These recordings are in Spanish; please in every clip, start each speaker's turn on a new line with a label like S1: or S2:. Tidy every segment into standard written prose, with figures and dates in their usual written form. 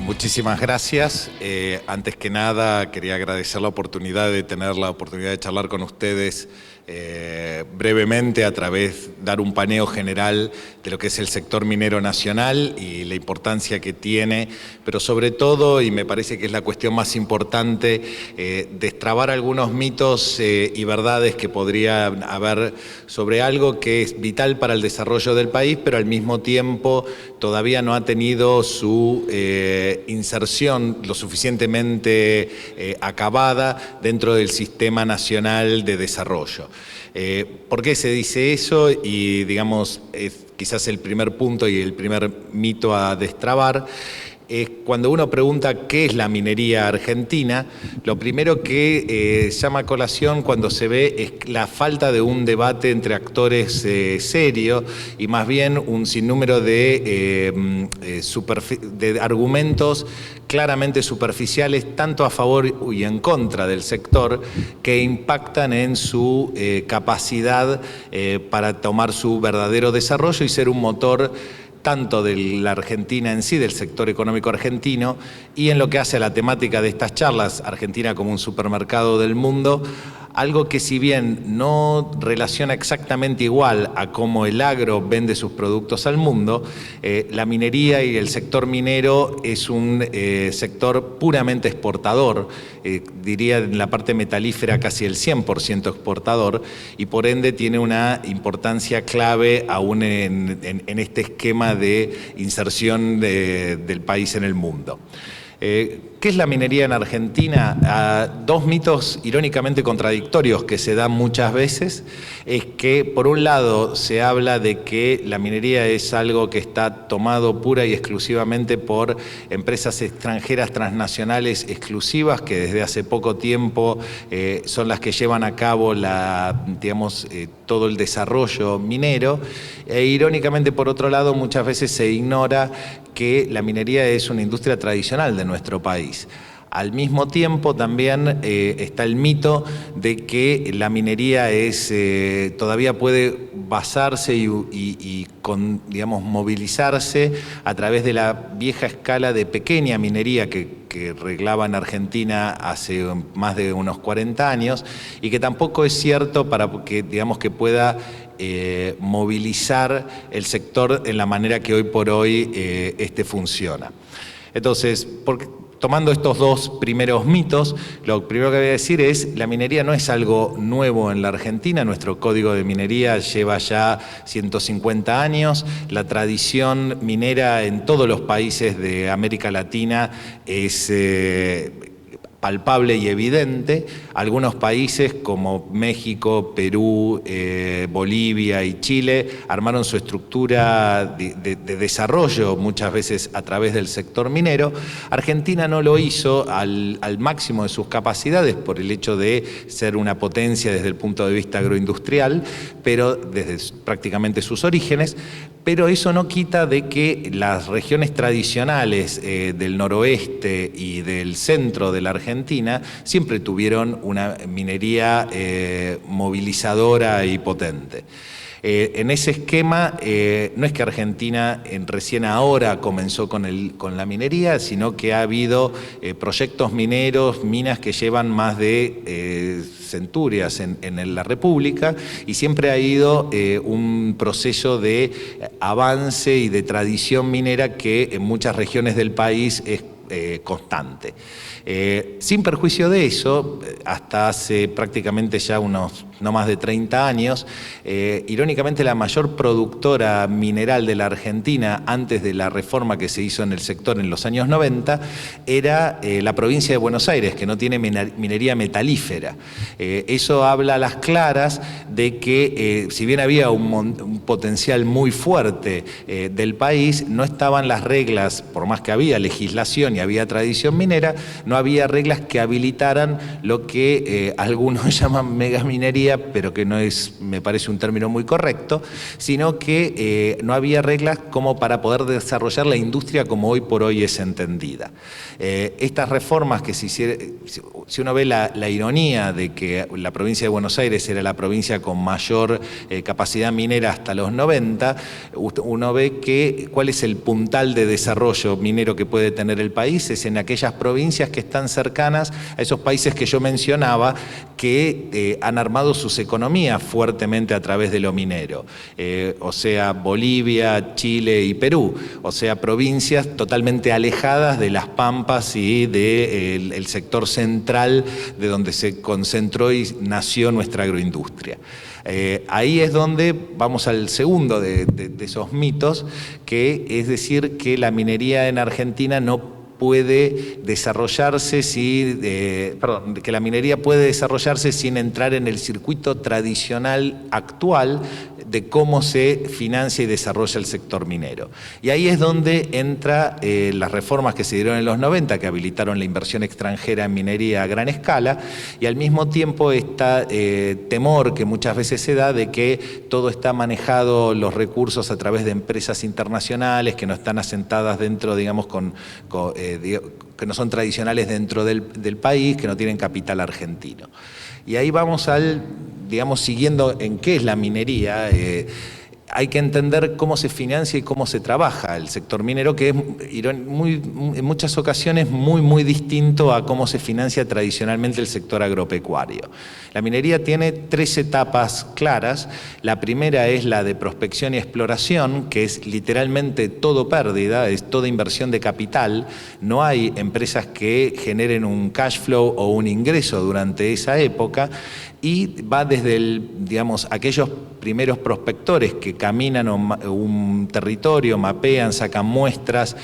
S1: Muchísimas gracias. Antes que nada, quería agradecer la oportunidad de charlar con ustedes brevemente a través de dar un paneo general de lo que es el sector minero nacional y la importancia que tiene, pero sobre todo, y me parece que es la cuestión más importante, destrabar algunos mitos y verdades que podría haber sobre algo que es vital para el desarrollo del país, pero al mismo tiempo todavía no ha tenido su inserción lo suficientemente acabada dentro del Sistema Nacional de Desarrollo. ¿Por qué se dice eso? Y digamos, es quizás el primer punto y el primer mito a destrabar. Cuando uno pregunta qué es la minería argentina, lo primero que llama a colación cuando se ve es la falta de un debate entre actores serios y más bien un sinnúmero de argumentos claramente superficiales, tanto a favor y en contra del sector, que impactan en su capacidad para tomar su verdadero desarrollo y ser un motor tanto de la Argentina en sí, del sector económico argentino, y en lo que hace a la temática de estas charlas, Argentina como un supermercado del mundo, algo que si bien no relaciona exactamente igual a cómo el agro vende sus productos al mundo, la minería y el sector minero es un sector puramente exportador, diría en la parte metalífera casi el 100% exportador, y por ende tiene una importancia clave aún en este esquema de inserción del país en el mundo. ¿Qué es la minería en Argentina? Dos mitos irónicamente contradictorios que se dan muchas veces es que, por un lado, se habla de que la minería es algo que está tomado pura y exclusivamente por empresas extranjeras transnacionales exclusivas que desde hace poco tiempo son las que llevan a cabo todo el desarrollo minero. Irónicamente, por otro lado, muchas veces se ignora que la minería es una industria tradicional de nuestro país. Al mismo tiempo también está el mito de que la minería todavía puede basarse y movilizarse a través de la vieja escala de pequeña minería que reglaba en Argentina hace más de unos 40 años y que tampoco es cierto para que pueda movilizar el sector en la manera que hoy por hoy funciona. Entonces, tomando estos dos primeros mitos, lo primero que voy a decir es la minería no es algo nuevo en la Argentina, nuestro código de minería lleva ya 150 años, la tradición minera en todos los países de América Latina es palpable y evidente. Algunos países como México, Perú, Bolivia y Chile armaron su estructura de desarrollo muchas veces a través del sector minero. Argentina no lo hizo al máximo de sus capacidades por el hecho de ser una potencia desde el punto de vista agroindustrial, pero desde prácticamente sus orígenes, pero eso no quita de que las regiones tradicionales del noroeste y del centro de la Argentina siempre tuvieron una minería movilizadora y potente. En ese esquema, no es que Argentina recién ahora comenzó con la minería, sino que ha habido proyectos mineros, minas que llevan más de centurias en la República y siempre ha ido un proceso de avance y de tradición minera que en muchas regiones del país es constante. Sin perjuicio de eso, hasta hace prácticamente ya unos no más de 30 años, irónicamente la mayor productora mineral de la Argentina antes de la reforma que se hizo en el sector en los años 90 era la provincia de Buenos Aires, que no tiene minería metalífera. Eso habla a las claras de que si bien había un potencial muy fuerte del país, no estaban las reglas, por más que había legislación y había tradición minera, no había reglas que habilitaran lo que algunos llaman megaminería, pero que no es, me parece un término muy correcto, sino que no había reglas como para poder desarrollar la industria como hoy por hoy es entendida. Estas reformas que se hicieron, si uno ve la ironía de que la provincia de Buenos Aires era la provincia con mayor capacidad minera hasta los 90, uno ve que cuál es el puntal de desarrollo minero que puede tener el país países en aquellas provincias que están cercanas a esos países que yo mencionaba, que han armado sus economías fuertemente a través de lo minero, o sea, Bolivia, Chile y Perú, o sea, provincias totalmente alejadas de las pampas y del sector central de donde se concentró y nació nuestra agroindustria. Ahí es donde vamos al segundo de esos mitos, que es decir que la minería en Argentina no puede desarrollarse que la minería puede desarrollarse sin entrar en el circuito tradicional actual de cómo se financia y desarrolla el sector minero. Y ahí es donde entra las reformas que se dieron en los 90, que habilitaron la inversión extranjera en minería a gran escala, y al mismo tiempo este temor que muchas veces se da de que todo está manejado, los recursos, a través de empresas internacionales que no están asentadas dentro, digamos, que no son tradicionales dentro del país, que no tienen capital argentino. Y ahí vamos digamos, siguiendo en qué es la minería. Hay que entender cómo se financia y cómo se trabaja el sector minero, que es en muchas ocasiones muy distinto a cómo se financia tradicionalmente el sector agropecuario. La minería tiene 3 etapas claras. La primera es la de prospección y exploración, que es literalmente todo pérdida, es toda inversión de capital. No hay empresas que generen un cash flow o un ingreso durante esa época, y va desde digamos, aquellos primeros prospectores que caminan un territorio, mapean, sacan muestras,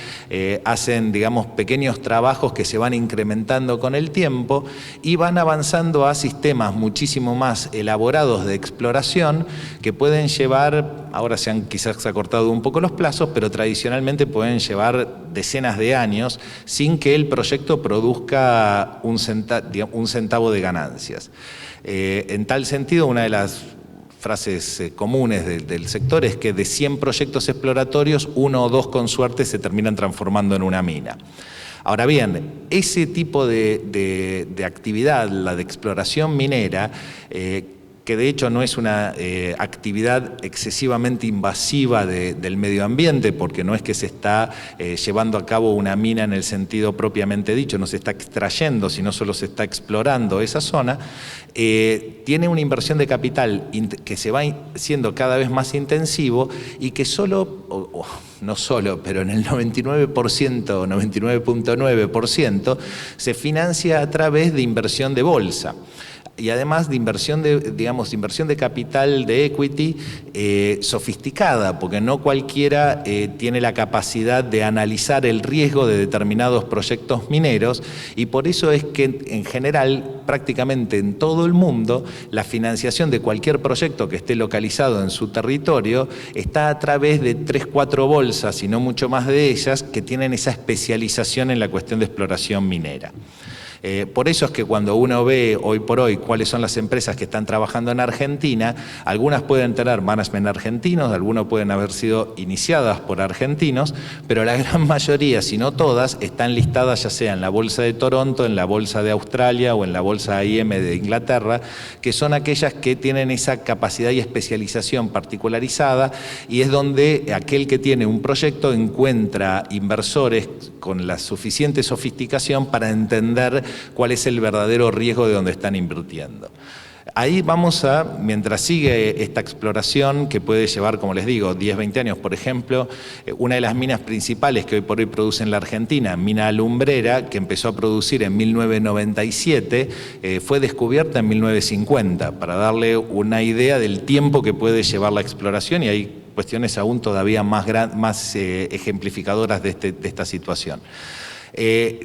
S1: hacen, digamos, pequeños trabajos que se van incrementando con el tiempo y van avanzando a sistemas muchísimo más elaborados de exploración que pueden llevar, ahora se han quizás acortado un poco los plazos, pero tradicionalmente pueden llevar decenas de años sin que el proyecto produzca un centavo de ganancias. En tal sentido, una de las frases comunes del sector es que de 100 proyectos exploratorios, 1 o 2 con suerte se terminan transformando en una mina. Ahora bien, ese tipo de actividad, la de exploración minera, que de hecho no es una actividad excesivamente invasiva del medio ambiente, porque no es que se está llevando a cabo una mina en el sentido propiamente dicho, no se está extrayendo, sino solo se está explorando esa zona, tiene una inversión de capital que se va siendo cada vez más intensivo y que no solo, pero en el 99%, 99.9% se financia a través de inversión de bolsa. Y además de inversión de capital, de equity, sofisticada, porque no cualquiera tiene la capacidad de analizar el riesgo de determinados proyectos mineros, y por eso es que en general, prácticamente en todo el mundo, la financiación de cualquier proyecto que esté localizado en su territorio está a través de 3, 4 bolsas, y no mucho más de ellas, que tienen esa especialización en la cuestión de exploración minera. Por eso es que cuando uno ve hoy por hoy cuáles son las empresas que están trabajando en Argentina, algunas pueden tener management argentinos, algunas pueden haber sido iniciadas por argentinos, pero la gran mayoría, si no todas, están listadas ya sea en la Bolsa de Toronto, en la Bolsa de Australia o en la Bolsa IM de Inglaterra, que son aquellas que tienen esa capacidad y especialización particularizada, y es donde aquel que tiene un proyecto encuentra inversores con la suficiente sofisticación para entender cuál es el verdadero riesgo de donde están invirtiendo. Ahí vamos mientras sigue esta exploración, que puede llevar, como les digo, 10, 20 años, por ejemplo, una de las minas principales que hoy por hoy produce en la Argentina, Mina Alumbrera, que empezó a producir en 1997, fue descubierta en 1950, para darle una idea del tiempo que puede llevar la exploración, y hay cuestiones aún todavía más ejemplificadoras de esta situación.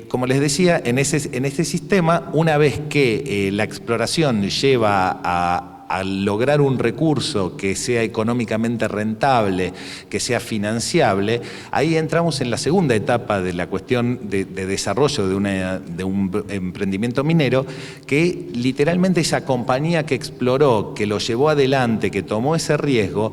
S1: Como les decía, en este sistema, una vez que la exploración lleva a lograr un recurso que sea económicamente rentable, que sea financiable, ahí entramos en la segunda etapa de la cuestión de desarrollo de un emprendimiento minero, que literalmente esa compañía que exploró, que lo llevó adelante, que tomó ese riesgo,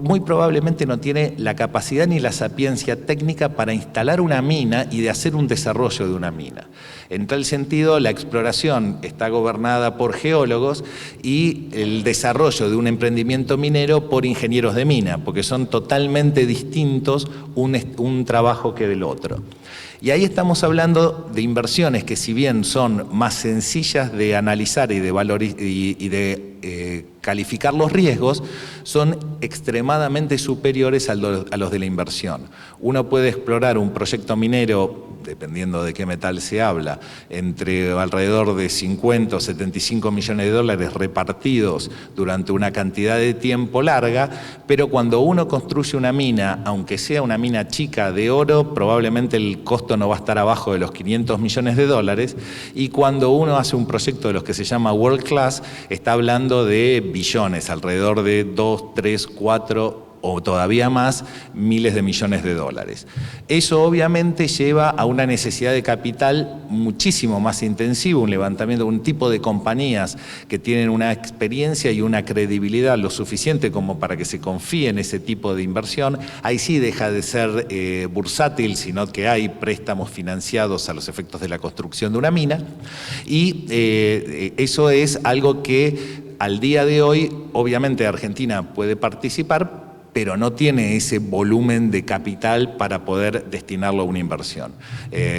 S1: muy probablemente no tiene la capacidad ni la sapiencia técnica para instalar una mina y de hacer un desarrollo de una mina. En tal sentido, la exploración está gobernada por geólogos y el desarrollo de un emprendimiento minero por ingenieros de mina, porque son totalmente distintos un trabajo que del otro. Y ahí estamos hablando de inversiones que, si bien son más sencillas de analizar y de calificar los riesgos, son extremadamente superiores a los de la inversión. Uno puede explorar un proyecto minero, dependiendo de qué metal se habla, entre alrededor de 50 o 75 millones de dólares repartidos durante una cantidad de tiempo larga, pero cuando uno construye una mina, aunque sea una mina chica de oro, probablemente el costo no va a estar abajo de los 500 millones de dólares, y cuando uno hace un proyecto de los que se llama World Class, está hablando de billones, alrededor de 2, 3, 4 o todavía más, miles de millones de dólares. Eso obviamente lleva a una necesidad de capital muchísimo más intensivo, un levantamiento, un tipo de compañías que tienen una experiencia y una credibilidad lo suficiente como para que se confíe en ese tipo de inversión. Ahí sí deja de ser bursátil, sino que hay préstamos financiados a los efectos de la construcción de una mina, y eso es algo que al día de hoy, obviamente Argentina puede participar, pero no tiene ese volumen de capital para poder destinarlo a una inversión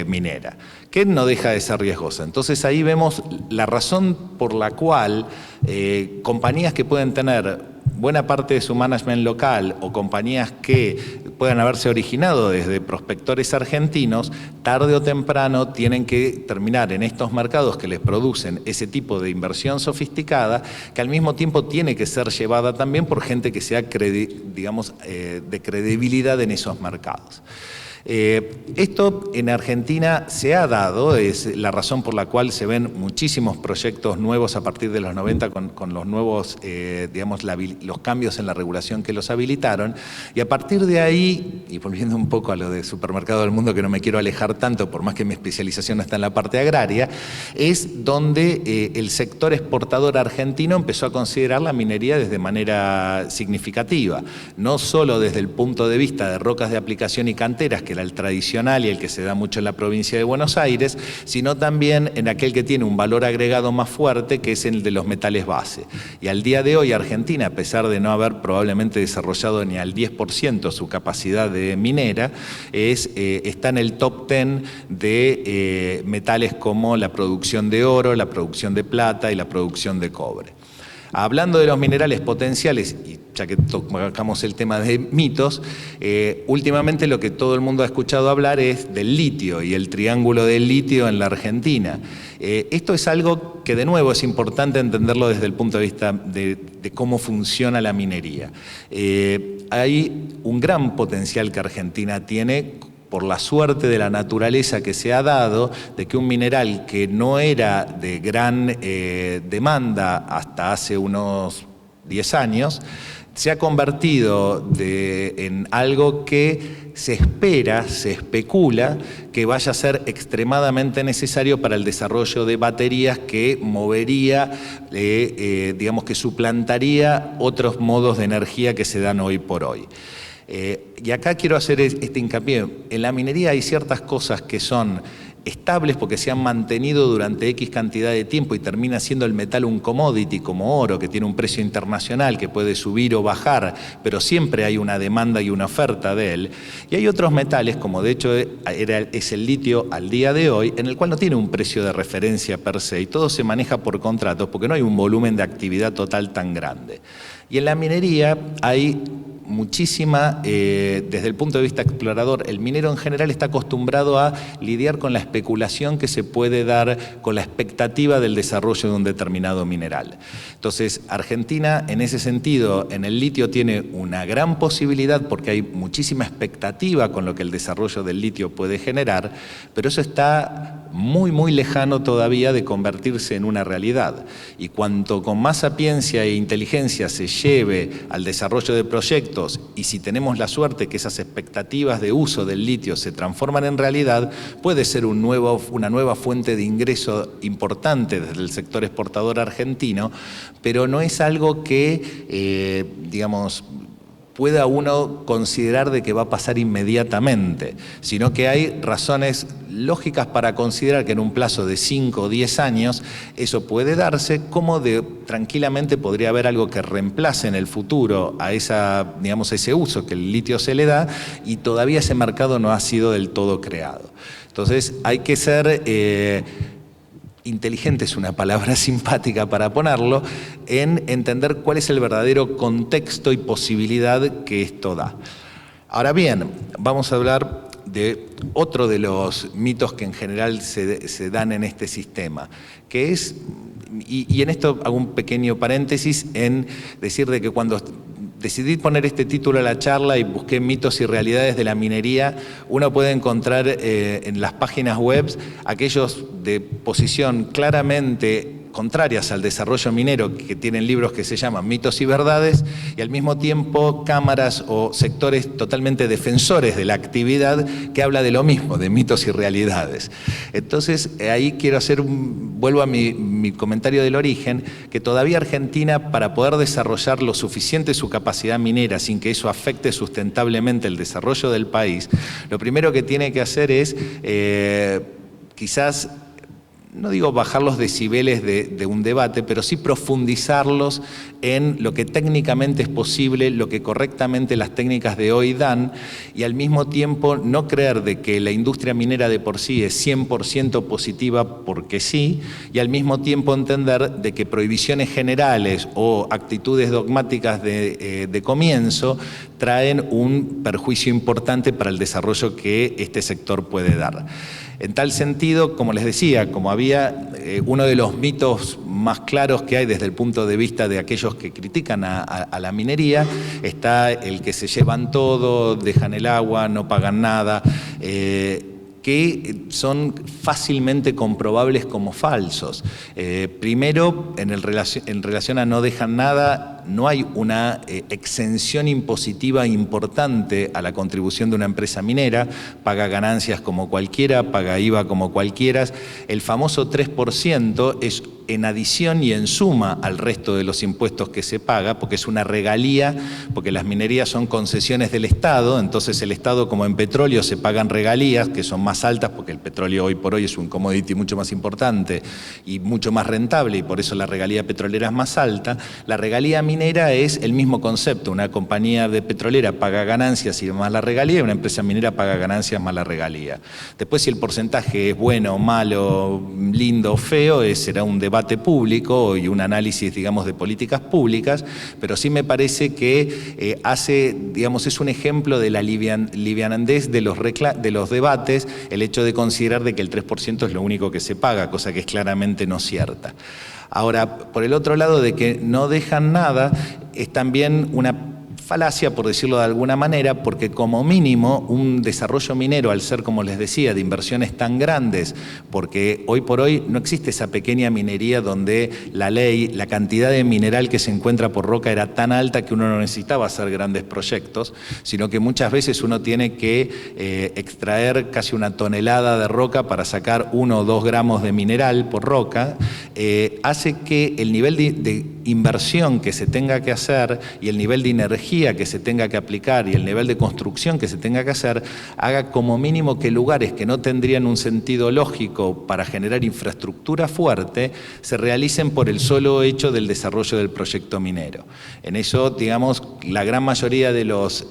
S1: minera, que no deja de ser riesgosa. Entonces ahí vemos la razón por la cual compañías que pueden tener buena parte de su management local o compañías que puedan haberse originado desde prospectores argentinos, tarde o temprano tienen que terminar en estos mercados que les producen ese tipo de inversión sofisticada, que al mismo tiempo tiene que ser llevada también por gente que sea, de credibilidad en esos mercados. Esto en Argentina se ha dado, es la razón por la cual se ven muchísimos proyectos nuevos a partir de los 90 con los nuevos, los cambios en la regulación que los habilitaron, y a partir de ahí, y volviendo un poco a lo de Supermercado del Mundo, que no me quiero alejar tanto, por más que mi especialización está en la parte agraria, es donde el sector exportador argentino empezó a considerar la minería desde manera significativa, no solo desde el punto de vista de rocas de aplicación y canteras, que era el tradicional y el que se da mucho en la provincia de Buenos Aires, sino también en aquel que tiene un valor agregado más fuerte, que es el de los metales base. Y al día de hoy Argentina, a pesar de no haber probablemente desarrollado ni al 10% su capacidad de minera, está en el top 10 de metales como la producción de oro, la producción de plata y la producción de cobre. Hablando de los minerales potenciales, y ya que tocamos el tema de mitos, últimamente lo que todo el mundo ha escuchado hablar es del litio y el triángulo del litio en la Argentina. Esto es algo que, de nuevo, es importante entenderlo desde el punto de vista de cómo funciona la minería. Hay un gran potencial que Argentina tiene por la suerte de la naturaleza que se ha dado, de que un mineral que no era de gran demanda hasta hace unos 10 años, se ha convertido en algo que se espera, se especula que vaya a ser extremadamente necesario para el desarrollo de baterías, que movería, que suplantaría otros modos de energía que se dan hoy por hoy. Y acá quiero hacer este hincapié. En la minería hay ciertas cosas que son estables porque se han mantenido durante X cantidad de tiempo y termina siendo el metal un commodity como oro, que tiene un precio internacional que puede subir o bajar, pero siempre hay una demanda y una oferta de él. Y hay otros metales, como de hecho es el litio al día de hoy, en el cual no tiene un precio de referencia per se y todo se maneja por contratos porque no hay un volumen de actividad total tan grande. Y en la minería hay muchísima, desde el punto de vista explorador, el minero en general está acostumbrado a lidiar con la especulación que se puede dar con la expectativa del desarrollo de un determinado mineral. Entonces, Argentina, en ese sentido, en el litio tiene una gran posibilidad porque hay muchísima expectativa con lo que el desarrollo del litio puede generar, pero eso está muy, muy lejano todavía de convertirse en una realidad. Y cuanto con más sapiencia e inteligencia se lleve al desarrollo de proyectos, y si tenemos la suerte que esas expectativas de uso del litio se transforman en realidad, puede ser una nueva fuente de ingreso importante desde el sector exportador argentino, pero no es algo que, pueda uno considerar de que va a pasar inmediatamente, sino que hay razones lógicas para considerar que en un plazo de 5 o 10 años eso puede darse, como tranquilamente podría haber algo que reemplace en el futuro a ese uso que el litio se le da, y todavía ese mercado no ha sido del todo creado. Entonces hay que ser inteligente, es una palabra simpática para ponerlo, en entender cuál es el verdadero contexto y posibilidad que esto da. Ahora bien, vamos a hablar de otro de los mitos que en general se dan en este sistema, que es, y en esto hago un pequeño paréntesis, en decir de que cuando decidí poner este título a la charla y busqué mitos y realidades de la minería, uno puede encontrar en las páginas web aquellos de posición claramente contrarias al desarrollo minero, que tienen libros que se llaman Mitos y Verdades, y al mismo tiempo cámaras o sectores totalmente defensores de la actividad que habla de lo mismo, de mitos y realidades. Entonces ahí quiero vuelvo a mi comentario del origen, que todavía Argentina, para poder desarrollar lo suficiente su capacidad minera sin que eso afecte sustentablemente el desarrollo del país, lo primero que tiene que hacer es quizás, no digo bajar los decibeles de un debate, pero sí profundizarlos en lo que técnicamente es posible, lo que correctamente las técnicas de hoy dan, y al mismo tiempo no creer de que la industria minera de por sí es 100% positiva porque sí, y al mismo tiempo entender de que prohibiciones generales o actitudes dogmáticas de comienzo traen un perjuicio importante para el desarrollo que este sector puede dar. En tal sentido, como les decía, como había uno de los mitos más claros que hay desde el punto de vista de aquellos que critican a la minería, está el que se llevan todo, dejan el agua, no pagan nada, que son fácilmente comprobables como falsos. Primero, en relación a no dejan nada, no hay una exención impositiva importante a la contribución de una empresa minera, paga ganancias como cualquiera, paga IVA como cualquiera. El famoso 3% es en adición y en suma al resto de los impuestos que se paga, porque es una regalía, porque las minerías son concesiones del Estado, entonces el Estado, como en petróleo se pagan regalías, que son más altas, porque el petróleo hoy por hoy es un commodity mucho más importante y mucho más rentable, y por eso la regalía petrolera es más alta. La regalía minera es el mismo concepto, una compañía de petrolera paga ganancias y más la regalía, y una empresa minera paga ganancias más la regalía. Después, si el porcentaje es bueno, malo, lindo o feo, será un debate público y un análisis, digamos, de políticas públicas, pero sí me parece que es un ejemplo de la livianez de los debates, el hecho de considerar de que el 3% es lo único que se paga, cosa que es claramente no cierta. Ahora, por el otro lado, de que no dejan nada, es también una falacia, por decirlo de alguna manera, porque como mínimo un desarrollo minero, al ser, como les decía, de inversiones tan grandes, porque hoy por hoy no existe esa pequeña minería donde la cantidad de mineral que se encuentra por roca era tan alta que uno no necesitaba hacer grandes proyectos, sino que muchas veces uno tiene que extraer casi 1 tonelada de roca para sacar 1 o 2 gramos de mineral por roca, hace que el nivel de inversión que se tenga que hacer y el nivel de energía que se tenga que aplicar y el nivel de construcción que se tenga que hacer haga como mínimo que lugares que no tendrían un sentido lógico para generar infraestructura fuerte se realicen por el solo hecho del desarrollo del proyecto minero. En eso, digamos, la gran mayoría de los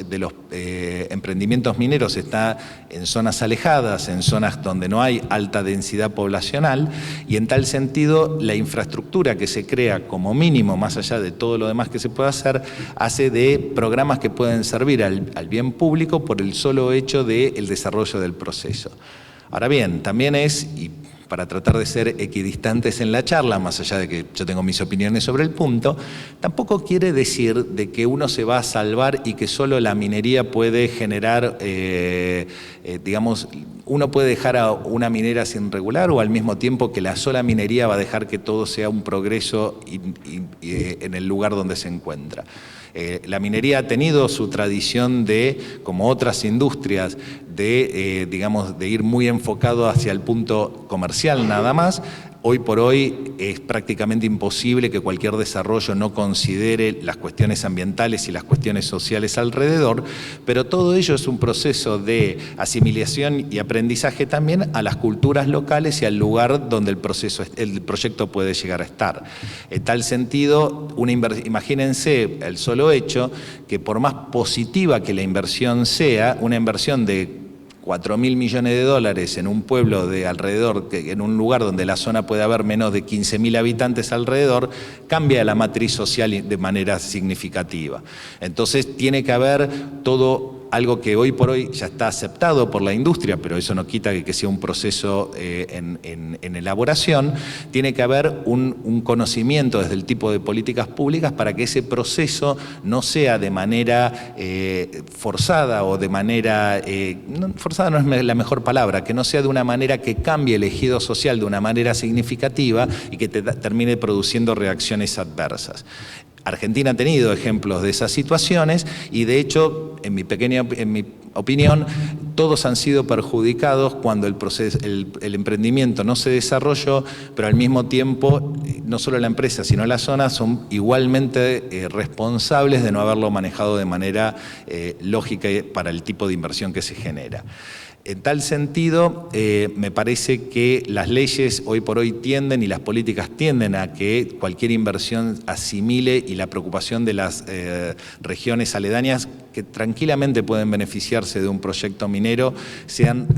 S1: emprendimientos mineros está en zonas alejadas, en zonas donde no hay alta densidad poblacional, y en tal sentido la infraestructura que se crea como mínimo, más allá de todo lo demás que se puede hacer, hace de programas que pueden servir al bien público por el solo hecho del desarrollo del proceso. Ahora bien, también y para tratar de ser equidistantes en la charla, más allá de que yo tengo mis opiniones sobre el punto, tampoco quiere decir de que uno se va a salvar y que solo la minería puede generar, uno puede dejar a una minera sin regular, o al mismo tiempo que la sola minería va a dejar que todo sea un progreso en el lugar donde se encuentra. La minería ha tenido su tradición como otras industrias, de ir muy enfocado hacia el punto comercial nada más. Hoy por hoy es prácticamente imposible que cualquier desarrollo no considere las cuestiones ambientales y las cuestiones sociales alrededor, pero todo ello es un proceso de asimilación y aprendizaje también a las culturas locales y al lugar donde el proyecto puede llegar a estar. En tal sentido, imagínense el solo hecho que por más positiva que la inversión sea, una inversión de 4.000 millones de dólares en un pueblo de alrededor, en un lugar donde la zona puede haber menos de 15.000 habitantes alrededor, cambia la matriz social de manera significativa. Entonces tiene que haber todo algo que hoy por hoy ya está aceptado por la industria, pero eso no quita que sea un proceso en elaboración. Tiene que haber un conocimiento desde el tipo de políticas públicas para que ese proceso no sea de manera forzada o de manera, forzada no es la mejor palabra, que no sea de una manera que cambie el ejido social de una manera significativa y que termine produciendo reacciones adversas. Argentina ha tenido ejemplos de esas situaciones y de hecho, en mi opinión, todos han sido perjudicados cuando el emprendimiento no se desarrolló, pero al mismo tiempo, no solo la empresa, sino la zona son igualmente responsables de no haberlo manejado de manera lógica para el tipo de inversión que se genera. En tal sentido, me parece que las leyes hoy por hoy tienden y las políticas tienden a que cualquier inversión asimile y la preocupación de las regiones aledañas que tranquilamente pueden beneficiarse de un proyecto minero sean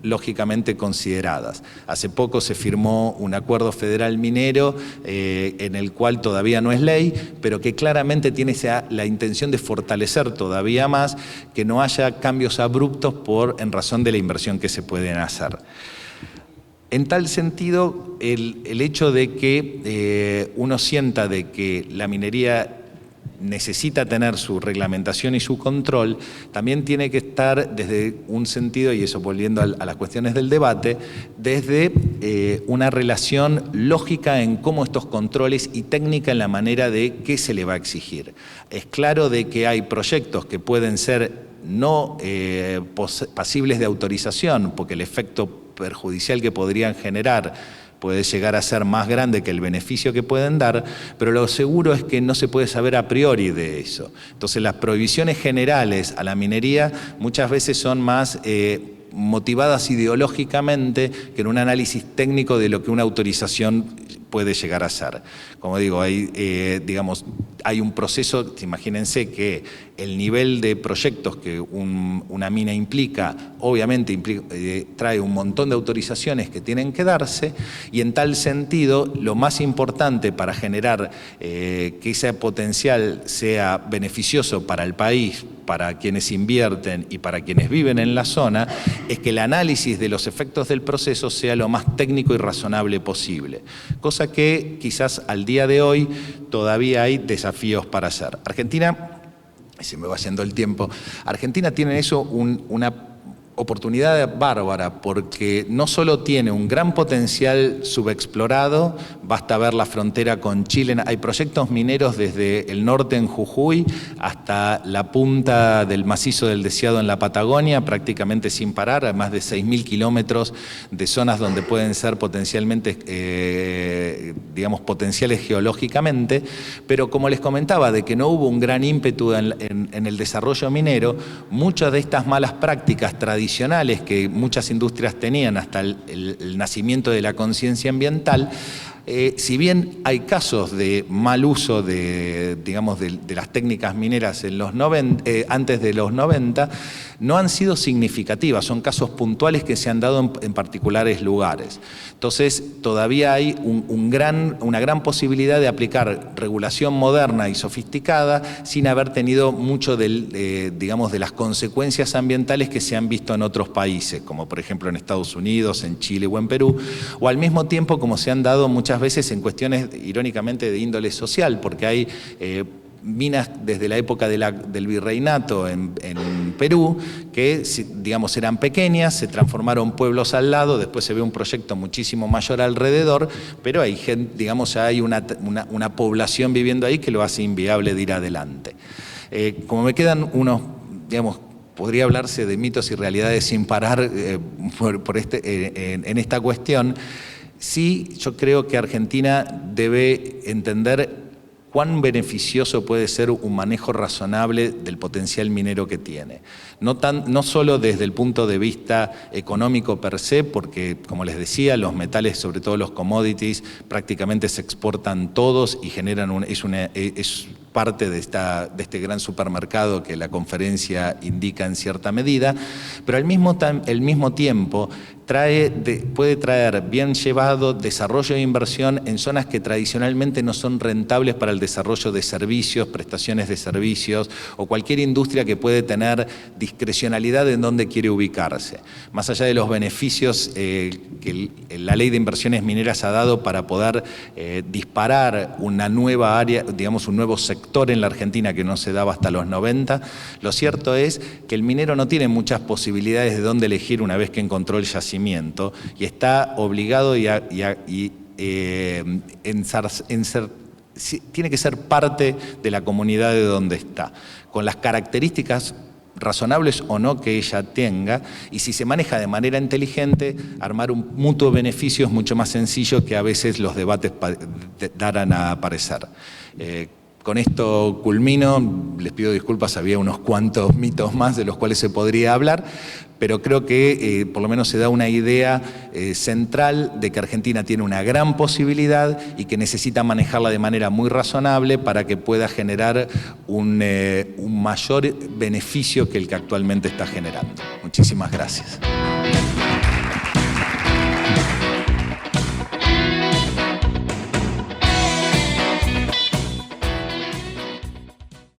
S1: lógicamente consideradas. Hace poco se firmó un acuerdo federal minero en el cual todavía no es ley, pero que claramente tiene la intención de fortalecer todavía más que no haya cambios abruptos en razón de la inversión que se pueden hacer. En tal sentido, el hecho de que uno sienta de que la minería necesita tener su reglamentación y su control, también tiene que estar desde un sentido, y eso volviendo a las cuestiones del debate, desde una relación lógica en cómo estos controles y técnica en la manera de qué se le va a exigir. Es claro de que hay proyectos que pueden ser no pasibles de autorización, porque el efecto perjudicial que podrían generar puede llegar a ser más grande que el beneficio que pueden dar, pero lo seguro es que no se puede saber a priori de eso. Entonces las prohibiciones generales a la minería muchas veces son más motivadas ideológicamente que en un análisis técnico de lo que una autorización puede llegar a ser. Como digo, hay un proceso, imagínense que el nivel de proyectos que una mina implica, obviamente trae un montón de autorizaciones que tienen que darse, y en tal sentido, lo más importante para generar que ese potencial sea beneficioso para el país, para quienes invierten y para quienes viven en la zona, es que el análisis de los efectos del proceso sea lo más técnico y razonable posible. Cosa que quizás al día de hoy todavía hay desafíos para hacer. Argentina, se me va yendo el tiempo, Argentina tiene en eso una oportunidad bárbara, porque no solo tiene un gran potencial subexplorado, basta ver la frontera con Chile, hay proyectos mineros desde el norte en Jujuy hasta la punta del macizo del Deseado en la Patagonia, prácticamente sin parar, más de 6.000 kilómetros de zonas donde pueden ser potencialmente, potenciales geológicamente, pero como les comentaba, de que no hubo un gran ímpetu en el desarrollo minero, muchas de estas malas prácticas tradicionales que muchas industrias tenían hasta el nacimiento de la conciencia ambiental, si bien hay casos de mal uso de las técnicas mineras antes de los 90, no han sido significativas, son casos puntuales que se han dado en particulares lugares. Entonces, todavía hay una gran posibilidad de aplicar regulación moderna y sofisticada sin haber tenido mucho de las consecuencias ambientales que se han visto en otros países, como por ejemplo en Estados Unidos, en Chile o en Perú, o al mismo tiempo como se han dado muchas veces en cuestiones irónicamente de índole social, porque hay minas desde la época del virreinato en Perú que eran pequeñas, se transformaron pueblos al lado, después se ve un proyecto muchísimo mayor alrededor, pero hay gente, hay una población viviendo ahí que lo hace inviable de ir adelante. Como me quedan podría hablarse de mitos y realidades sin parar en esta cuestión. Sí, yo creo que Argentina debe entender cuán beneficioso puede ser un manejo razonable del potencial minero que tiene. No solo desde el punto de vista económico per se, porque, como les decía, los metales, sobre todo los commodities, prácticamente se exportan todos y generan es parte de este gran supermercado que la conferencia indica en cierta medida, pero al mismo tiempo puede traer bien llevado desarrollo e inversión en zonas que tradicionalmente no son rentables para el desarrollo de servicios, prestaciones de servicios o cualquier industria que puede tener discrecionalidad en dónde quiere ubicarse. Más allá de los beneficios que la ley de inversiones mineras ha dado para poder disparar una nueva área, digamos un nuevo sector en la Argentina que no se daba hasta los 90, lo cierto es que el minero no tiene muchas posibilidades de dónde elegir una vez que encontró el yacimiento y está obligado tiene que ser parte de la comunidad de donde está, con las características razonables o no que ella tenga, y si se maneja de manera inteligente, armar un mutuo beneficio es mucho más sencillo que a veces los debates daran a aparecer. Con esto culmino, les pido disculpas, había unos cuantos mitos más de los cuales se podría hablar, pero creo que por lo menos se da una idea central de que Argentina tiene una gran posibilidad y que necesita manejarla de manera muy razonable para que pueda generar un mayor beneficio que el que actualmente está generando. Muchísimas gracias.